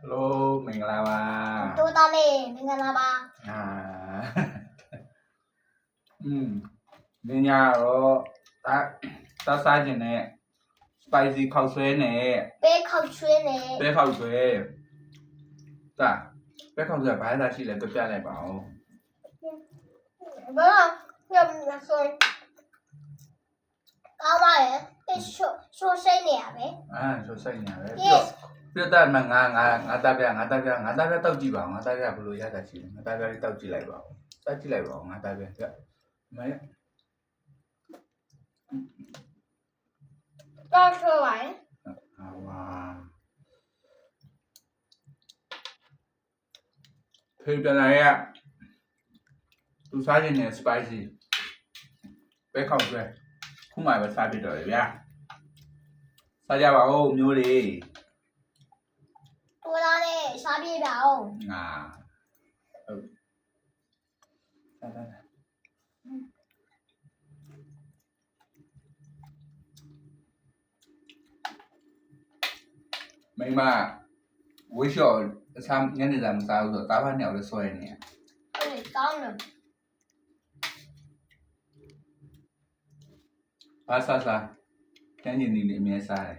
Hello မင်္ဂလာပါ တိုးသားလေးမင်္ဂလာပါ ဒီညတော့တစားခြင်းနဲ့ spicy ခောက်ဆွဲနဲ့ ပဲခောက်ချွေးနဲ့ ပဲခောက်ဆွဲတာပဲခောက်ဆွဲဘာသာရှိလဲပြပြလိုက်ပါဦး ဘာလို့ညဆိုကောင်းပါရဲ့ရှိုးစိတ်နေရပဲ ဆိုစိတ်နေရတယ်ပြတ်မှငါတပ်ပြတောက်ကြည့်ပါဦးငါတပ်ပြဘလို့ရတာရှိလဲငါတပ်ပြလေးတောက်ကြည့်လိုက်ပါဦးတောက်ကြည့်လိုက်ပါဦးငါတပ်ပြပြမရ တော့ဆိုပါရဲ့ 哇，配边来呀，都啥人呢？spicy，别烤出来，苦买不差别多的呀。大家把我牛嘞 တိုးသားလေးစားပြေးပါဦး 啊，来，没嘛，我小咱人家咱们啥子打饭鸟的说呢？ အဲ့ဒီကောင်းတယ် 啥，赶紧你里面啥嘞？